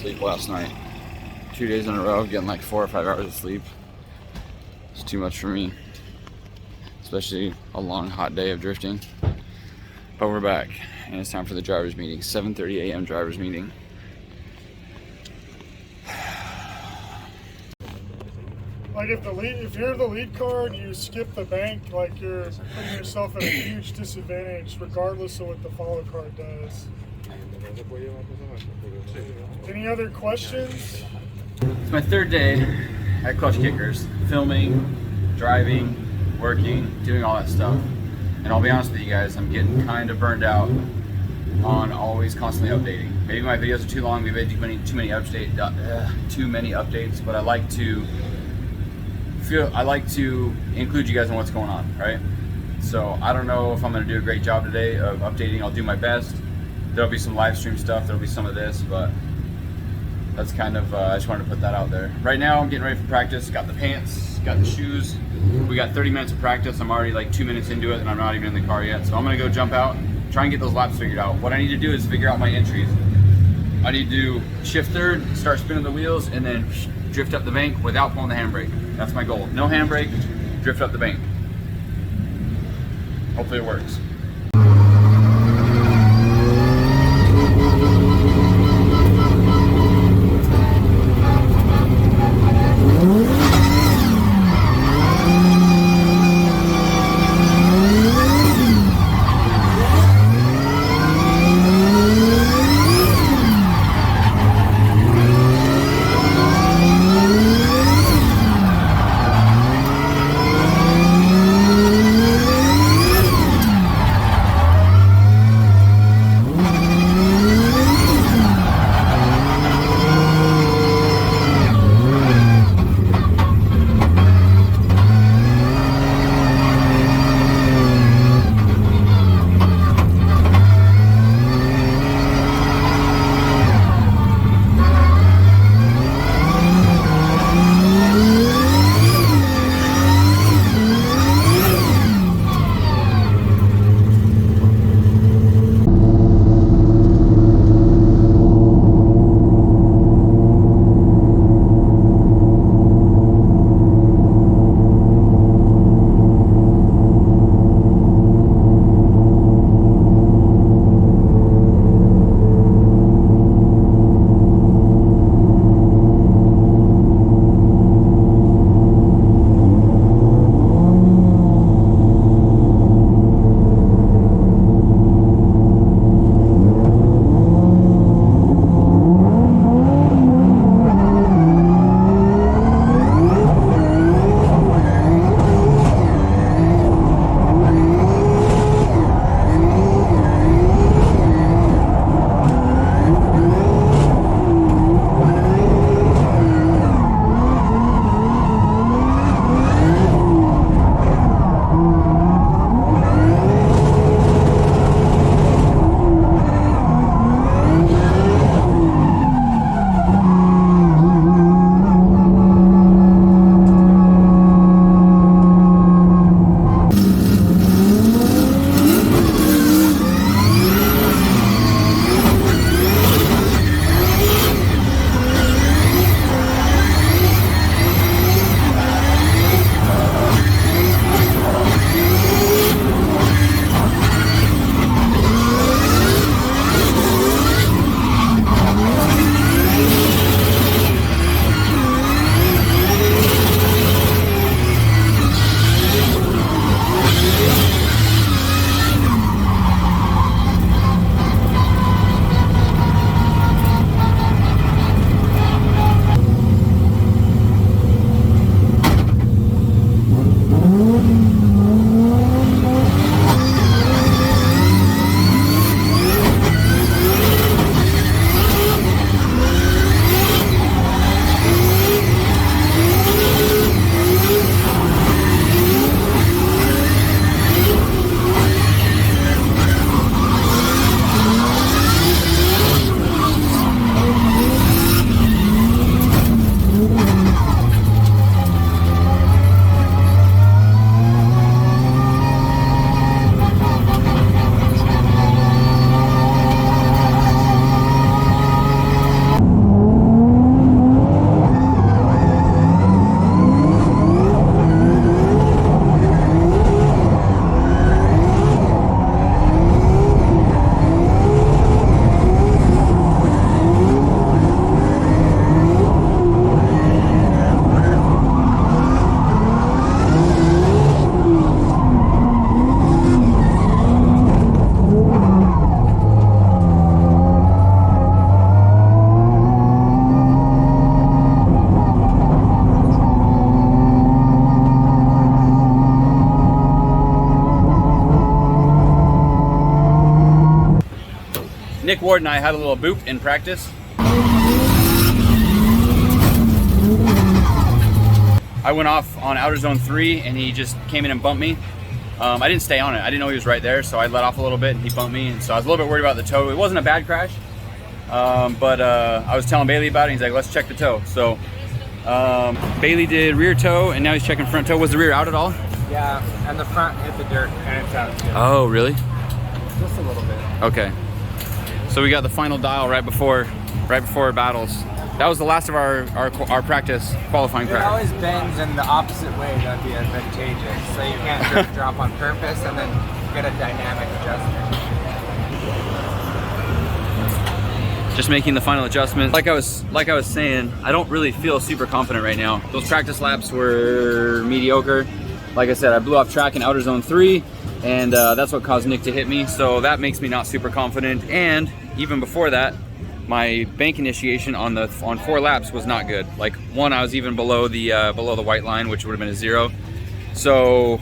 sleep last night. 2 days in a row, getting like 4 or 5 hours of sleep. It's too much for me, especially a long, hot day of drifting. But we're back, and it's time for the driver's meeting. 7:30 a.m. driver's meeting. Like if you're the lead car and you skip the bank, like you're putting yourself at a huge disadvantage, regardless of what the follow car does. Any other questions? It's my 3rd day at Klutch Kickers, filming, driving, working, doing all that stuff. And I'll be honest with you guys, I'm getting kind of burned out on always constantly updating. Maybe my videos are too long, maybe I do too many updates, but I like to include you guys in what's going on, right? So I don't know if I'm gonna do a great job today of updating. I'll do my best. There'll be some live stream stuff, there'll be some of this, but that's kind of, I just wanted to put that out there. Right now, I'm getting ready for practice. Got the pants, got the shoes. We got 30 minutes of practice. I'm already like 2 minutes into it and I'm not even in the car yet. So I'm gonna go jump out, try and get those laps figured out. What I need to do is figure out my entries. I need to shift third, start spinning the wheels, and then drift up the bank without pulling the handbrake. That's my goal. No handbrake, drift up the bank. Hopefully it works. Nick Ward and I had a little boop in practice. I went off on outer zone 3 and he just came in and bumped me. I didn't stay on it. I didn't know he was right there, so I let off a little bit and he bumped me. And so I was a little bit worried about the toe. It wasn't a bad crash, but I was telling Bailey about it. He's like, let's check the toe. So Bailey did rear toe and now he's checking front toe. Was the rear out at all? Yeah, and the front hit the dirt and it's out too. Oh, really? Just a little bit. Okay. So we got the final dial right before battles. That was the last of our practice qualifying It practice. always bends in the opposite way. That'd be advantageous. So you can't drop on purpose and then get a dynamic adjustment. Just making the final adjustment. Like I was saying, I don't really feel super confident right now. Those practice laps were mediocre. Like I said, I blew off track in outer zone 3, and that's what caused Nick to hit me. So that makes me not super confident. And even before that, my bank initiation on 4 laps was not good. Like 1, I was even below the white line, which would have been a 0. So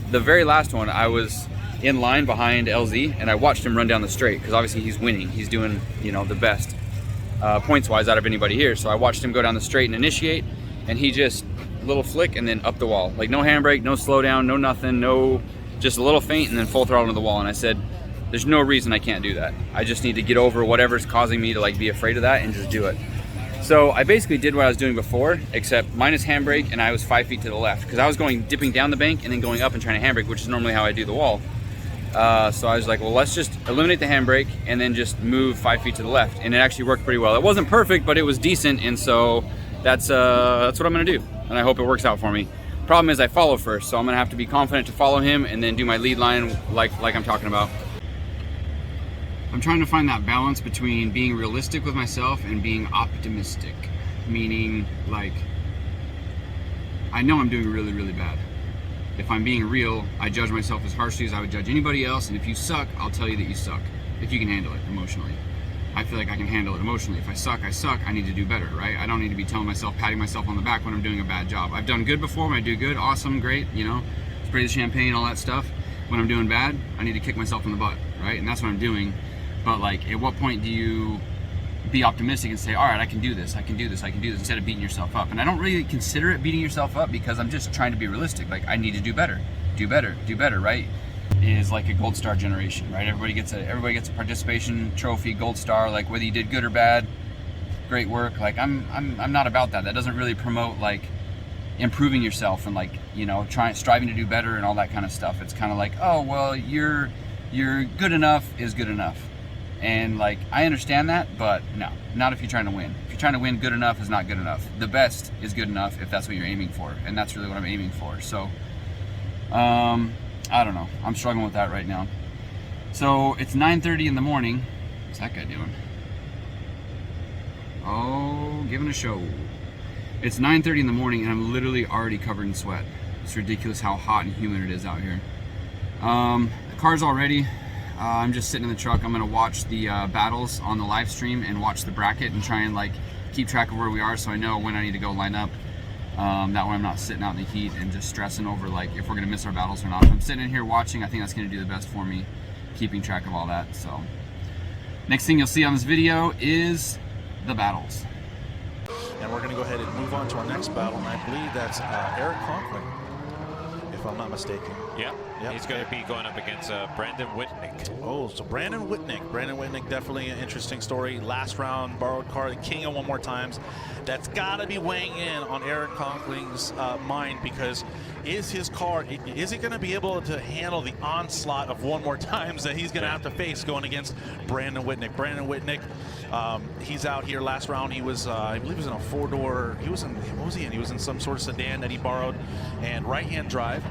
the very last one, I was in line behind LZ, and I watched him run down the straight because obviously he's winning. He's doing, you know, the best points-wise out of anybody here. So I watched him go down the straight and initiate, and he just little flick and then up the wall. Like no handbrake, no slowdown, no nothing, no, just a little feint and then full throttle into the wall. And I said, there's no reason I can't do that. I just need to get over whatever's causing me to like be afraid of that and just do it. So I basically did what I was doing before, except minus handbrake, and I was 5 feet to the left because I was dipping down the bank and then going up and trying to handbrake, which is normally how I do the wall. So I was like, well, let's just eliminate the handbrake and then just move 5 feet to the left. And it actually worked pretty well. It wasn't perfect, but it was decent. And so that's what I'm gonna do. And I hope it works out for me. Problem is I follow first, so I'm gonna have to be confident to follow him and then do my lead line like I'm talking about. I'm trying to find that balance between being realistic with myself and being optimistic. Meaning, like, I know I'm doing really, really bad. If I'm being real, I judge myself as harshly as I would judge anybody else, and if you suck, I'll tell you that you suck. If you can handle it emotionally. I feel like I can handle it emotionally. If I suck, I suck. I need to do better, right? I don't need to be telling myself, patting myself on the back when I'm doing a bad job. I've done good before. When I do good, awesome, great, you know, spray the champagne, all that stuff. When I'm doing bad, I need to kick myself in the butt, right? And that's what I'm doing. But like, at what point do you be optimistic and say, all right, I can do this, I can do this, I can do this, instead of beating yourself up? And I don't really consider it beating yourself up because I'm just trying to be realistic. Like, I need to do better, right? Is like a gold star generation, right? Everybody gets a participation trophy, gold star, like whether you did good or bad, great work. Like I'm not about that. That doesn't really promote like improving yourself and like, you know, striving to do better and all that kind of stuff. It's kind of like, oh well, you're good enough is good enough. And like, I understand that, but no, not if you're trying to win. If you're trying to win, good enough is not good enough. The best is good enough if that's what you're aiming for, and that's really what I'm aiming for. So I don't know. I'm struggling with that right now. So it's 9:30 in the morning. What's that guy doing? Oh, giving a show. It's 9:30 in the morning and I'm literally already covered in sweat. It's ridiculous how hot and humid it is out here. The car's all ready. I'm just sitting in the truck. I'm gonna watch the battles on the live stream and watch the bracket and try and like keep track of where we are so I know when I need to go line up. That way I'm not sitting out in the heat and just stressing over like if we're gonna miss our battles or not. If I'm sitting in here watching, I think that's gonna do the best for me, keeping track of all that. So next thing you'll see on this video is the battles. And we're gonna go ahead and move on to our next battle, and I believe that's Eric Conklin, if I'm not mistaken. Yeah, Yep. He's going to be going up against Brandon Whitnick. Oh, so Brandon Whitnick. Brandon Whitnick, definitely an interesting story. Last round, borrowed car, the king of one more times. That's got to be weighing in on Eric Conklin's mind, because is his car, is he going to be able to handle the onslaught of one more times that he's going to have to face going against Brandon Whitnick? Brandon Whitnick, he's out here last round. He was, I believe he was in a four-door, he was in, what was he in? He was in some sort of sedan that he borrowed, and right-hand drive.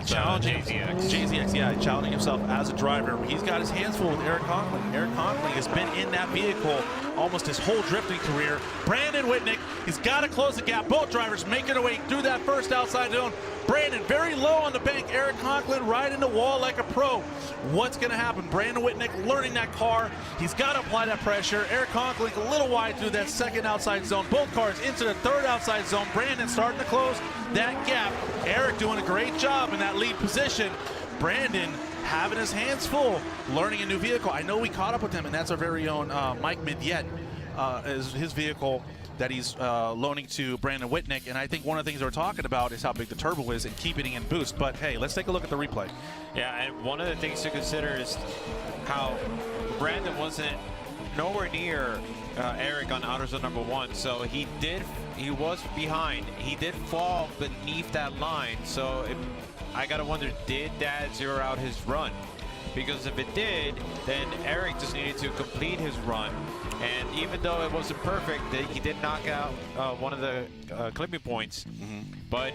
Challenging JZX, yeah, challenging himself as a driver. He's got his hands full with Eric Conklin. Eric Conklin has been in that vehicle almost his whole drifting career. Brandon Whitnick, he's got to close the gap. Both drivers making their way through that first outside zone. Brandon very low on the bank. Eric Conklin right in the wall like a pro. What's going to happen? Brandon Whitnick learning that car. He's got to apply that pressure. Eric Conklin a little wide through that second outside zone. Both cars into the third outside zone. Brandon starting to close that gap. Eric doing a great job in that lead position. Brandon having his hands full, learning a new vehicle. I know we caught up with him, and that's our very own Mike Midyet, is his vehicle that he's loaning to Brandon Whitnick. And I think one of the things we're talking about is how big the turbo is and keeping it in boost. But hey, let's take a look at the replay. Yeah, and one of the things to consider is how Brandon wasn't nowhere near Eric on outer zone number 1, so he was behind. He did fall beneath that line, so I gotta wonder, did that zero out his run? Because if it did, then Eric just needed to complete his run. And even though it wasn't perfect, he did knock out one of the clipping points, but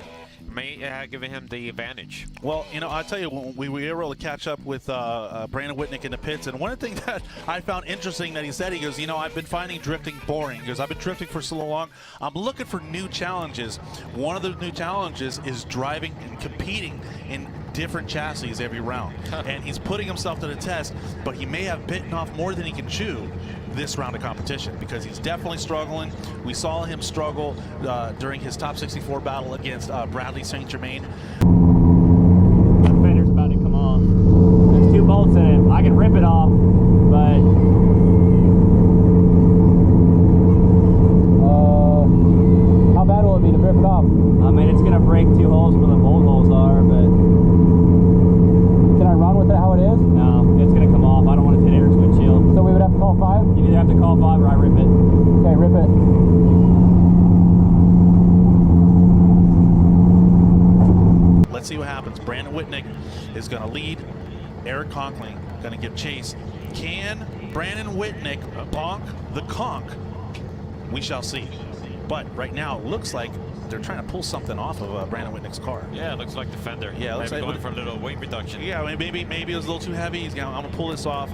may have given him the advantage. Well, you know, I'll tell you, when we were able to catch up with Brandon Whitnick in the pits, and one of the things that I found interesting that he said, he goes, you know, I've been finding drifting boring. He goes, I've been drifting for so long. I'm looking for new challenges. One of the new challenges is driving and competing in different chassis every round. And he's putting himself to the test, but he may have bitten off more than he can chew this round of competition, because he's definitely struggling. We saw him struggle during his top 64 battle against Bradley St. Germain. The fender's about to come off. There's 2 bolts in it. I can rip it off, but how bad will it be to rip it off? I mean, it's gonna break 2 holes where the bolt holes are, but can I run with it how it is? No, it's gonna come off. I don't want to hit Eric's windshield. So we would have to call 5? You either have to call 5 or I rip it. Okay, rip it. Let's see what happens. Brandon Whitnick is going to lead. Eric Conkling going to give chase. Can Brandon Whitnick bonk the conk? We shall see. But right now, it looks like they're trying to pull something off of Brandon Whitnick's car. Yeah, it looks like the fender. Yeah, it looks maybe like going for a little weight reduction. Yeah, maybe it was a little too heavy. He's going, I'm going to pull this off.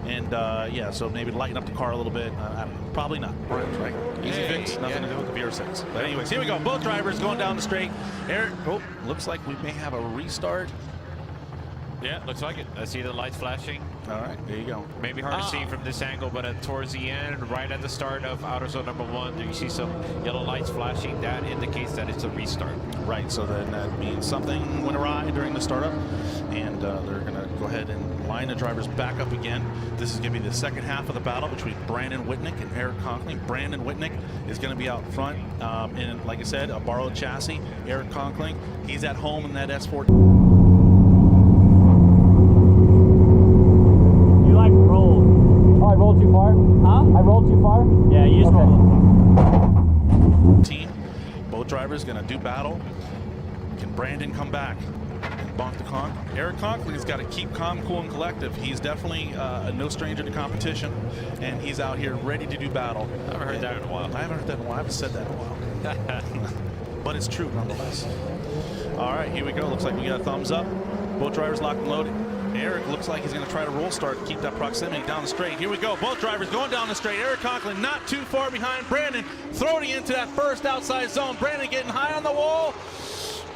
And yeah, so maybe lighten up the car a little bit. I don't know. Probably not. Right? Easy fix. Nothing to do with the VR6. But anyways, here we go. Both drivers going down the straight. Eric, oh, looks like we may have a restart. Yeah, looks like it. I see the lights flashing. All right, there you go. Maybe hard to see from this angle, but towards the end, right at the start of outer zone number 1, you see some yellow lights flashing. That indicates that it's a restart. Right, so then that means something went awry during the startup, and they're going to go ahead and line the drivers back up again. This is going to be the second half of the battle between Brandon Whitnick and Eric Conkling. Brandon Whitnick is going to be out front in, like I said, a borrowed chassis. Eric Conkling, he's at home in that S4. I rolled too far? Huh? I rolled too far? Yeah, you just rolled. Team, both drivers going to do battle. Can Brandon come back and bonk the conk? Eric Conkling has got to keep calm, cool, and collective. He's definitely no stranger to competition, and he's out here ready to do battle. I haven't heard that in a while. I haven't heard that in a while. I haven't said that in a while. But it's true nonetheless. All right, here we go. Looks like we got a thumbs up. Both drivers locked and loaded. Eric looks like he's going to try to roll start, keep that proximity down the straight. Here we go. Both drivers going down the straight. Eric Conkling not too far behind Brandon, throwing into that first outside zone. Brandon getting high on the wall.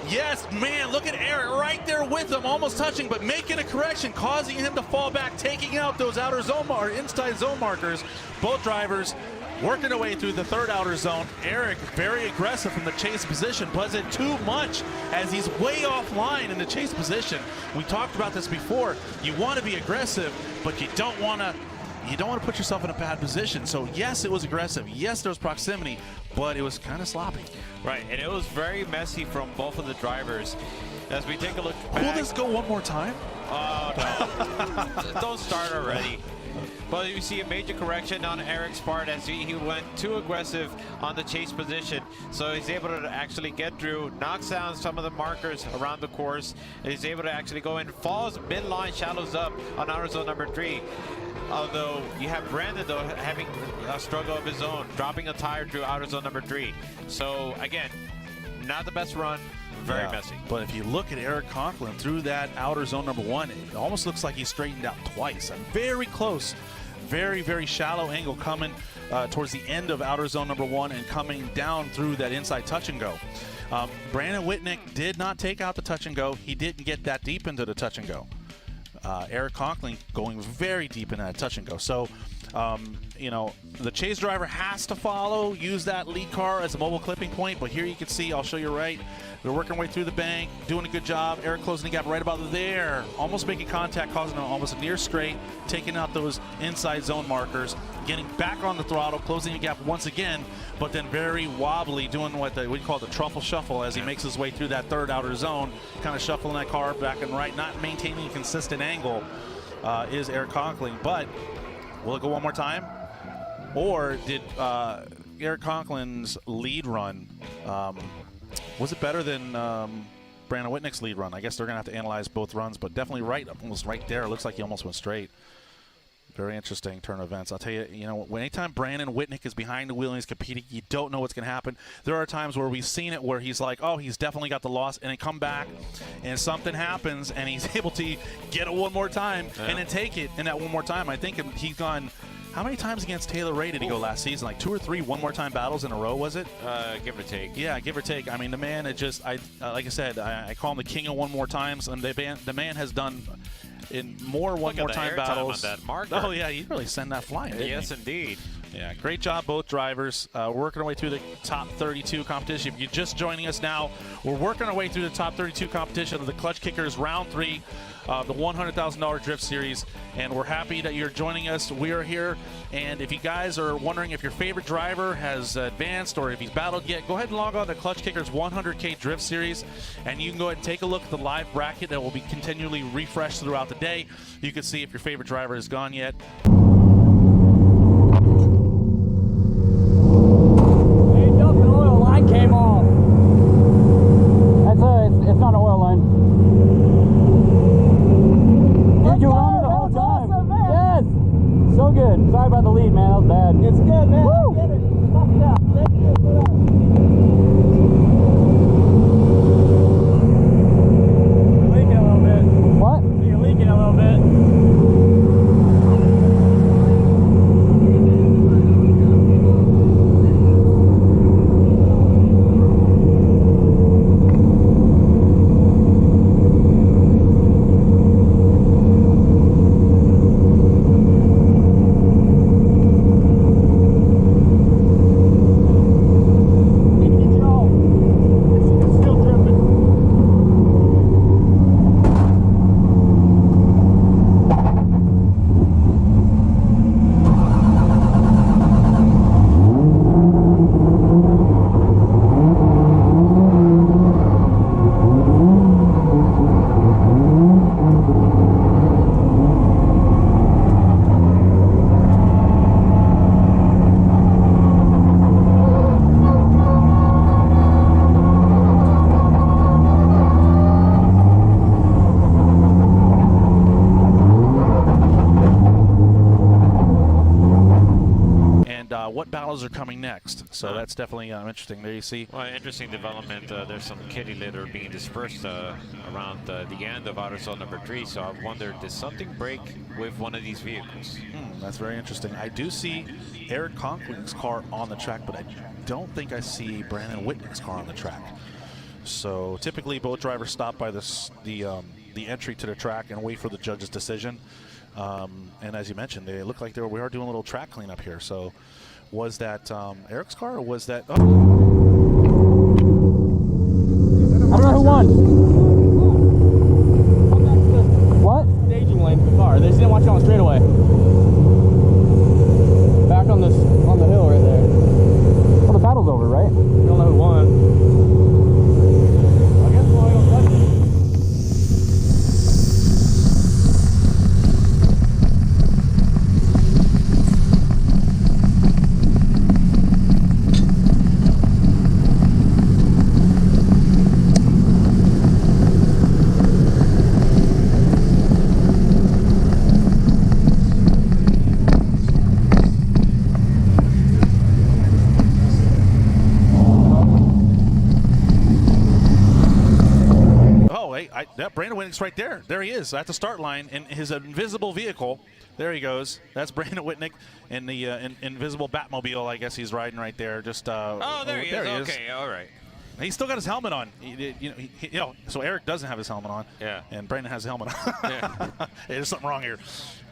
Yes, man, look at Eric right there with him, almost touching, but making a correction, causing him to fall back, taking out those outer zone or inside zone markers. Both drivers working their way through the third outer zone. Eric very aggressive from the chase position, but it too much as he's way offline in the chase position. We talked about this before. You want to be aggressive, but you don't want to put yourself in a bad position. So yes, it was aggressive. Yes, there was proximity, but it was kind of sloppy. Right, and it was very messy from both of the drivers. As we take a look back. Will this go one more time? Oh, no. Don't start already. But you see a major correction on Eric's part as he went too aggressive on the chase position. So he's able to actually get through, knocks down some of the markers around the course. And he's able to actually go in, falls midline, shallows up on outer zone number 3. Although you have Brandon, though, having a struggle of his own, dropping a tire through outer zone number 3. So, again, not the best run. Very messy. But if you look at Eric Conkling through that outer zone number 1, it almost looks like he straightened out twice. A very close, very, very shallow angle coming towards the end of outer zone number 1 and coming down through that inside touch and go. Brandon Whitnick did not take out the touch and go. He didn't get that deep into the touch and go. Eric Conkling going very deep in that touch and go. So You know, the chase driver has to follow, use that lead car as a mobile clipping point, but here you can see, I'll show you right, they're working their way through the bank, doing a good job. Eric closing the gap right about there, almost making contact, causing almost a near straight, taking out those inside zone markers, getting back on the throttle, closing the gap once again, but then very wobbly, doing what we call the truffle shuffle as he makes his way through that third outer zone, kind of shuffling that car back and right, not maintaining a consistent angle is Eric Conkling. But will it go one more time? Or did Eric Conkling's lead run, was it better than Brandon Whitnick's lead run? I guess they're going to have to analyze both runs, but definitely right, almost right there. It looks like he almost went straight. Very interesting turn of events. I'll tell you, you know, anytime Brandon Whitnick is behind the wheel and he's competing, you don't know what's going to happen. There are times where we've seen it where he's like, oh, he's definitely got the loss, and then come back and something happens and he's able to get it one more time and then take it in that one more time. I think he's gone, how many times against Taylor Ray did he go last season? Like 2 or 3 one more time battles in a row, was it? Give or take. Yeah, give or take. I mean, the man, it just, like I said, I call him the king of one more times, and the man has done in more one more time battles. On that marker. Oh yeah, you really send that flying, didn't Yes, he? indeed. Yeah, great job, both drivers. We're working our way through the top 32 competition. If you're just joining us now, we're working our way through the top 32 competition of the Klutch Kickers Round 3, the $100,000 Drift Series, and we're happy that you're joining us. We are here, and if you guys are wondering if your favorite driver has advanced or if he's battled yet, go ahead and log on to Klutch Kickers 100K Drift Series, and you can go ahead and take a look at the live bracket that will be continually refreshed throughout the day. You can see if your favorite driver has gone yet. It's not an oil line. Dude, you were on me the whole time. Awesome, man. Yes! So good. Sorry about the lead, man. That was bad. It's good, man. Woo! Get it. Knock it out. Thank you for that. You're leaking a little bit. What? You're leaking a little bit. What battles are coming next? So that's definitely interesting. There you see. Well, interesting development. There's some kitty litter being dispersed around the end of outer zone number 3. So I wondered, did something break with one of these vehicles? That's very interesting. I do see Eric Conkling's car on the track, but I don't think I see Brandon Whitnick's car on the track. So typically, both drivers stop by the entry to the track and wait for the judge's decision. And as you mentioned, they look like we are doing a little track cleanup here. So was that Eric's car, or was that? Oh. I don't know who won. What? Staging lane for the car. They just didn't watch it on the straightaway. Back on the hill right there. Well, the battle's over, right? We don't know who won. I guess we'll go touch it. Brandon Whitnick's right there. There he is at the start line in his invisible vehicle. There he goes. That's Brandon Whitnick in the invisible Batmobile. I guess he's riding right there. Just oh, there he is. Okay, all right. He's still got his helmet on. So Eric doesn't have his helmet on. Yeah. And Brandon has a helmet on. Yeah. There's something wrong here.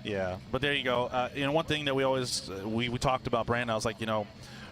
Yeah, but there you go. You know, one thing that we always we talked about, Brandon, I was like, you know,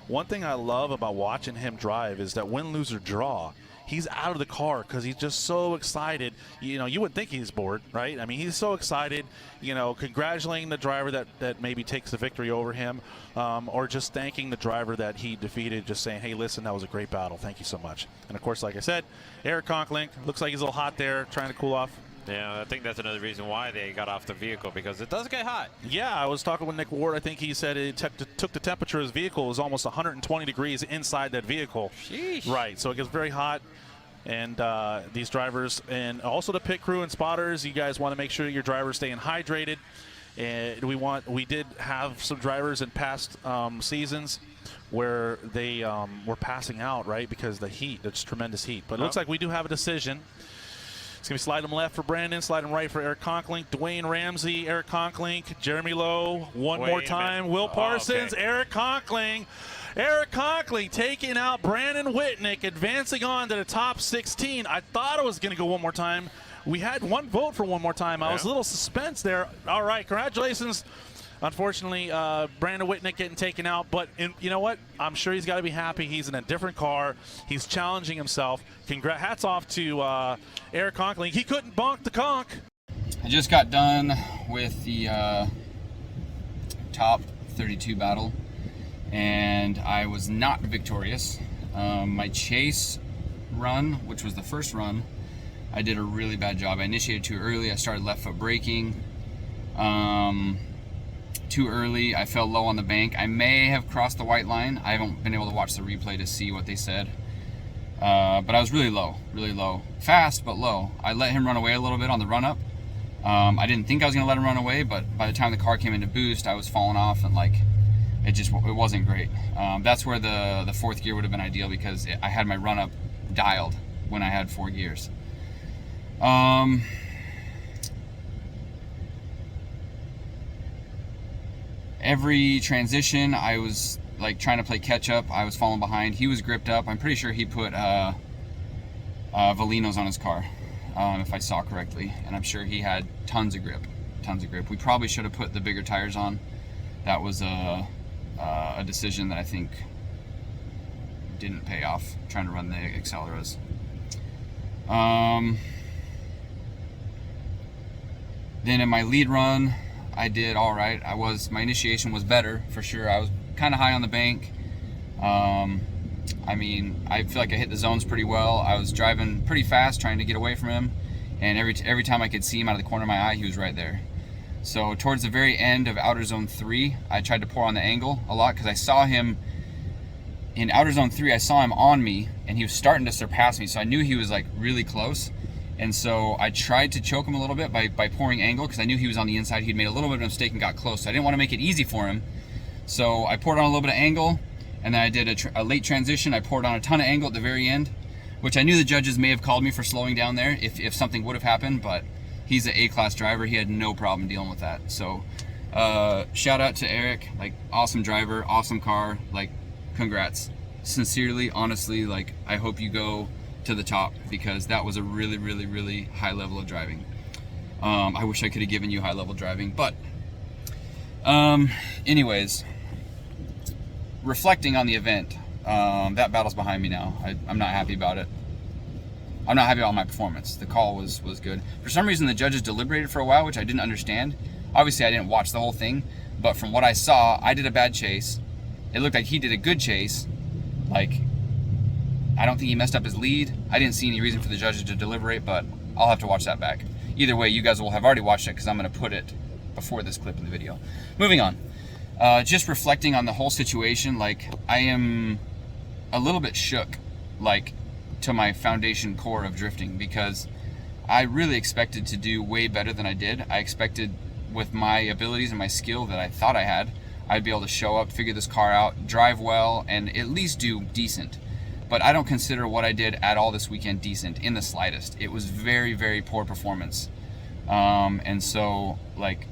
one thing I love about watching him drive is that win, lose, or draw, he's out of the car because he's just so excited. You know, you wouldn't think he's bored, right? I mean, he's so excited, you know, congratulating the driver that maybe takes the victory over him, or just thanking the driver that he defeated, just saying, hey, listen, that was a great battle. Thank you so much. And, of course, like I said, Eric Conklin, looks like he's a little hot there, trying to cool off. Yeah, I think that's another reason why they got off the vehicle, because it does get hot. Yeah, I was talking with Nick Ward. I think he said it took the temperature of his vehicle. It was almost 120 degrees inside that vehicle. Sheesh. Right, so it gets very hot. And these drivers, and also the pit crew and spotters, you guys want to make sure your drivers staying hydrated. And we did have some drivers in past seasons where they were passing out, right, because the heat, it's tremendous heat. But it looks like we do have a decision. It's going to be slide him left for Brandon, slide him right for Eric Conklin, Dwayne Ramsey, Eric Conklin, Jeremy Lowe, one more time, Will Parsons, okay. Eric Conklin. Eric Conklin taking out Brandon Whitnick, advancing on to the top 16. I thought it was going to go one more time. We had one vote for one more time. I was a little suspense there. All right, congratulations. Unfortunately, Brandon Whitnick getting taken out, but you know what? I'm sure he's got to be happy. He's in a different car. He's challenging himself. Hats off to Eric Conklin. He couldn't bonk the conch. I just got done with the top 32 battle, and I was not victorious. My chase run, which was the first run, I did a really bad job. I initiated too early. I started left foot braking. Too early. I fell low on the bank. I may have crossed the white line. I haven't been able to watch the replay to see what they said. But I was really low. Fast, but low. I let him run away a little bit on the run up. I didn't think I was going to let him run away, but by the time the car came into boost, I was falling off, and like it wasn't great. That's where the fourth gear would have been ideal, because I had my run up dialed when I had 4 gears. Every transition, I was like trying to play catch up. I was falling behind. He was gripped up. I'm pretty sure he put Valinos on his car, if I saw correctly. And I'm sure he had tons of grip. We probably should have put the bigger tires on. That was a decision that I think didn't pay off, trying to run the Acceleras. Then in my lead run, I did all right. My initiation was better for sure. I was kind of high on the bank. I mean, I feel like I hit the zones pretty well. I was driving pretty fast, trying to get away from him, and every time I could see him out of the corner of my eye, he was right there. So towards the very end of outer zone 3, I tried to pour on the angle a lot, because I saw him in outer zone 3. I saw him on me, and he was starting to surpass me, so I knew he was like really close. And so I tried to choke him a little bit by pouring angle, because I knew he was on the inside. He'd made a little bit of a mistake and got close. So I didn't want to make it easy for him. So I poured on a little bit of angle, and then I did a late transition. I poured on a ton of angle at the very end, which I knew the judges may have called me for slowing down there if something would have happened, but he's an A-class driver. He had no problem dealing with that. So shout out to Eric, like awesome driver, awesome car, like congrats. Sincerely, honestly, like I hope you go to the top, because that was a really, really, really high level of driving. I wish I could have given you high level driving, but anyways, reflecting on the event, that battle's behind me now. I'm not happy about it. I'm not happy about my performance. The call was good. For some reason, the judges deliberated for a while, which I didn't understand. Obviously, I didn't watch the whole thing, but from what I saw, I did a bad chase. It looked like he did a good chase. Like, I don't think he messed up his lead. I didn't see any reason for the judges to deliberate, but I'll have to watch that back. Either way, you guys will have already watched it, because I'm going to put it before this clip in the video. Moving on. Just reflecting on the whole situation, like, I am a little bit shook, like, to my foundation core of drifting, because I really expected to do way better than I did. I expected, with my abilities and my skill that I thought I had, I'd be able to show up, figure this car out, drive well, and at least do decent. But I don't consider what I did at all this weekend decent in the slightest. It was very, very poor performance. And so, like,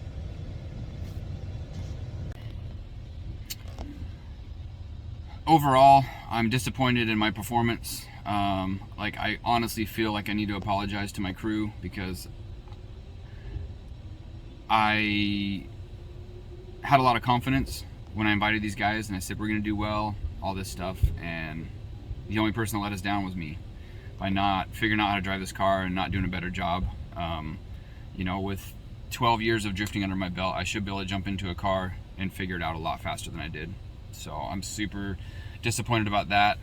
overall, I'm disappointed in my performance. Like, I honestly feel like I need to apologize to my crew, because I had a lot of confidence when I invited these guys and I said, we're gonna do well, all this stuff, and the only person that let us down was me by not figuring out how to drive this car and not doing a better job. You know, with 12 years of drifting under my belt, I should be able to jump into a car and figure it out a lot faster than I did. So I'm super disappointed about that.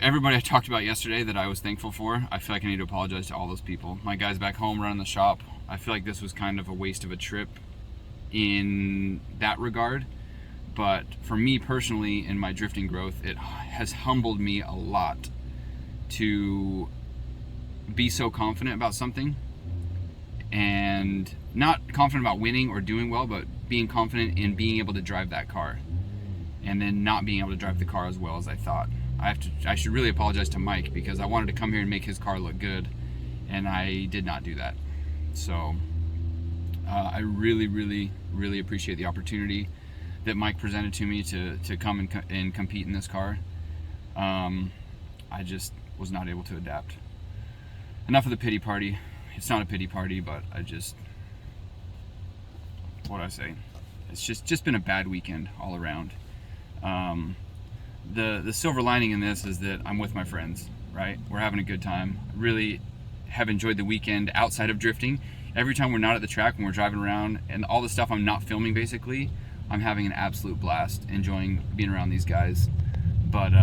Everybody I talked about yesterday that I was thankful for, I feel like I need to apologize to all those people. My guys back home running the shop, I feel like this was kind of a waste of a trip in that regard. But for me personally, in my drifting growth, it has humbled me a lot to be so confident about something, and not confident about winning or doing well, but being confident in being able to drive that car, and then not being able to drive the car as well as I thought. I should really apologize to Mike, because I wanted to come here and make his car look good, and I did not do that. So I really appreciate the opportunity that Mike presented to me to come and compete in this car. I just was not able to adapt. Enough of the pity party. It's not a pity party, but I just, what do I say? It's just been a bad weekend all around. The silver lining in this is that I'm with my friends, right? We're having a good time. Really have enjoyed the weekend outside of drifting. Every time we're not at the track, when we're driving around and all the stuff I'm not filming, basically, I'm having an absolute blast, enjoying being around these guys. But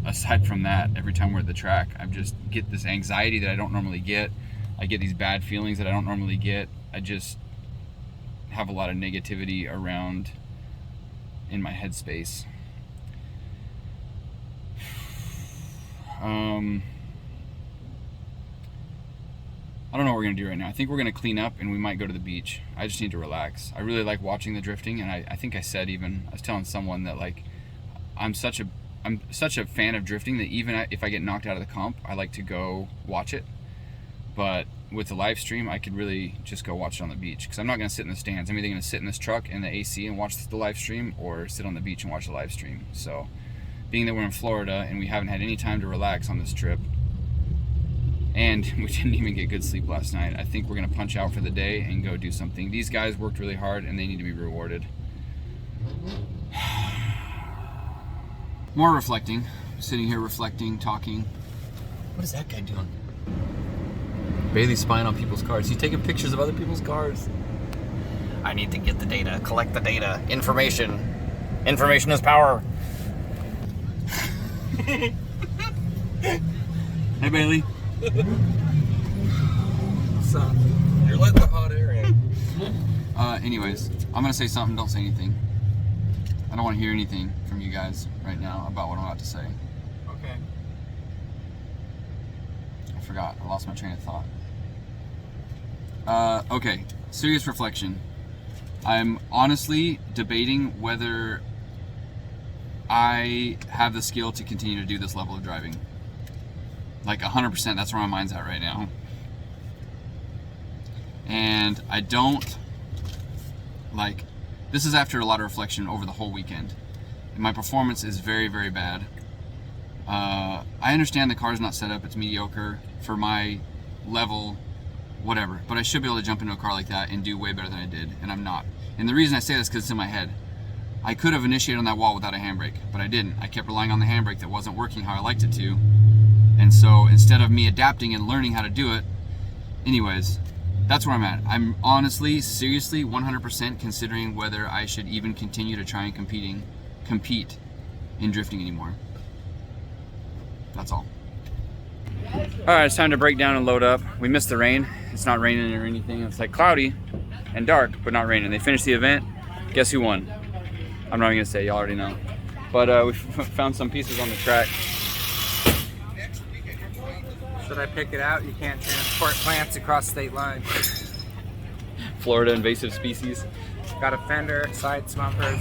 aside from that, every time we're at the track, I just get this anxiety that I don't normally get. I get these bad feelings that I don't normally get. I just have a lot of negativity around in my headspace. I don't know what we're gonna do right now. I think we're gonna clean up and we might go to the beach. I just need to relax. I really like watching the drifting, and I think I said, even I was telling someone that, like, I'm such a fan of drifting that even if I get knocked out of the comp, I like to go watch it. But with the live stream, I could really just go watch it on the beach, because I'm not gonna sit in the stands. I'm either gonna sit in this truck in the AC and watch the live stream, or sit on the beach and watch the live stream. So being that we're in Florida and we haven't had any time to relax on this trip, and we didn't even get good sleep last night, I think we're gonna punch out for the day and go do something. These guys worked really hard and they need to be rewarded. More reflecting. Sitting here reflecting, talking. What is that guy doing? Bailey's spying on people's cars. He's taking pictures of other people's cars. I need to get the data, collect the data. Information. Information is power. Hey, Bailey. What's up? You're letting the hot air in. Anyways, I'm gonna say something, don't say anything. I don't want to hear anything from you guys right now about what I'm about to say. Okay. I forgot, I lost my train of thought. Okay, serious reflection. I'm honestly debating whether I have the skill to continue to do this level of driving. Like 100%, that's where my mind's at right now. And I don't, like, this is after a lot of reflection over the whole weekend. And my performance is very bad. I understand the car's not set up, it's mediocre for my level, whatever. But I should be able to jump into a car like that and do way better than I did, and I'm not. And the reason I say this is because it's in my head. I could have initiated on that wall without a handbrake, but I didn't. I kept relying on the handbrake that wasn't working how I liked it to. And so instead of me adapting and learning how to do it, anyways, that's where I'm at. I'm honestly, seriously, 100% considering whether I should even continue to try and compete in drifting anymore. That's all. All right, it's time to break down and load up. We missed the rain. It's not raining or anything. It's like cloudy and dark, but not raining. They finished the event. Guess who won? I'm not even gonna say, y'all already know. But we found some pieces on the track. Should I pick it out? You can't transport plants across state lines. Florida invasive species. Got a fender, side smumpers.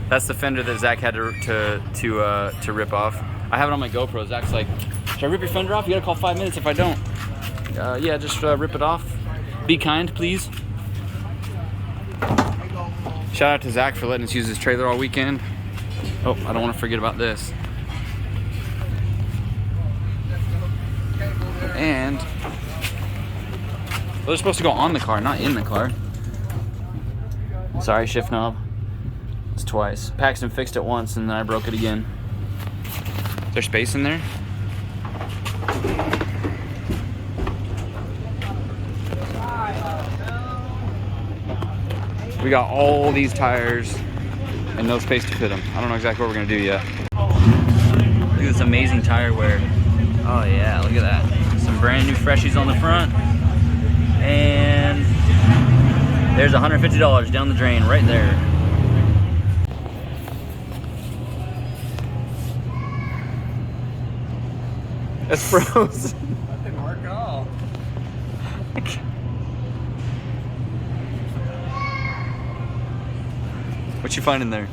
That's the fender that Zach had to rip off. I have it on my GoPro. Zach's like, should I rip your fender off? You gotta call 5 minutes if I don't. Yeah, just rip it off. Be kind, please. Shout out to Zach for letting us use his trailer all weekend. Oh, I don't want to forget about this. And Well, they're supposed to go on the car, not in the car. Sorry, shift knob. It's twice. Paxton fixed it once and then I broke it again. Is there space in there? We got all these tires and no space to fit them. I don't know exactly what we're gonna do yet. Look at this amazing tire wear. Oh yeah, look at that. Some brand new freshies on the front. And there's $150 down the drain right there. It's frozen. That didn't work at all. What you finding there?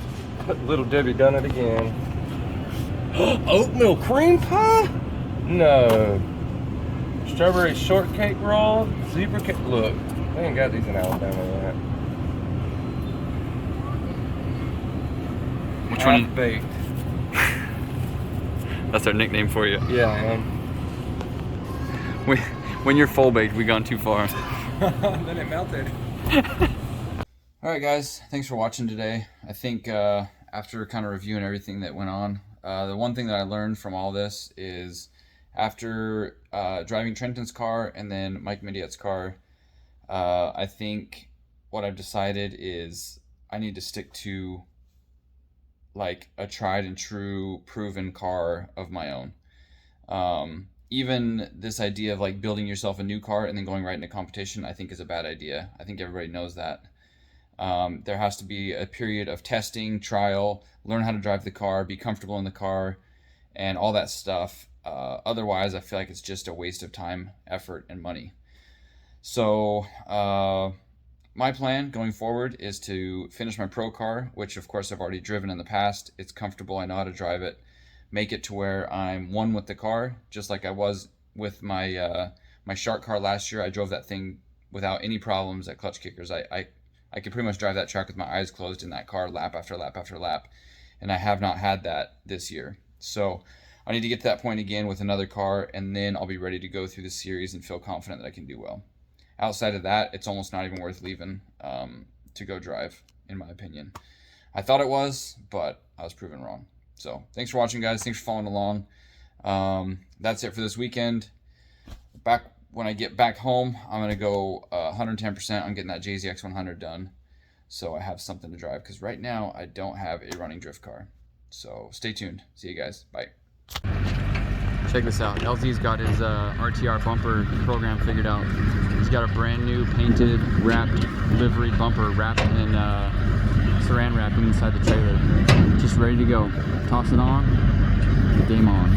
Little Debbie done it again. Oatmeal cream pie? No. Strawberry shortcake roll, zebra cake. Look, they ain't got these in Alabama yet. Which one? Half baked. That's our nickname for you. Yeah, man. When you're full baked, we've gone too far. Then it melted. All right, guys. Thanks for watching today. I think after kind of reviewing everything that went on, the one thing that I learned from all this is after driving Trenton's car and then Mike Midiat's car, I think what I've decided is I need to stick to like a tried and true proven car of my own. Even this idea of like building yourself a new car and then going right into competition, I think is a bad idea. I think everybody knows that. There has to be a period of testing, trial, learn how to drive the car, be comfortable in the car, and all that stuff. Otherwise, I feel like it's just a waste of time, effort, and money. So my plan going forward is to finish my pro car, which of course I've already driven in the past. It's comfortable, I know how to drive it. Make it to where I'm one with the car, just like I was with my my Shark car last year. I drove that thing without any problems at Klutch Kickers. I could pretty much drive that track with my eyes closed in that car lap after lap after lap, and I have not had that this year. So I need to get to that point again with another car, and then I'll be ready to go through the series and feel confident that I can do well. Outside of that, it's almost not even worth leaving to go drive, in my opinion. I thought it was, but I was proven wrong. So thanks for watching, guys. Thanks for following along. That's it for this weekend. When I get back home, I'm going to go 110% on getting that JZX 100 done, so I have something to drive, because right now I don't have a running drift car. So stay tuned. See you guys. Bye. Check this out. LZ's got his RTR bumper program figured out. He's got a brand new painted, wrapped, livery bumper wrapped in saran wrapping inside the trailer. Just ready to go. Toss it on. Game on.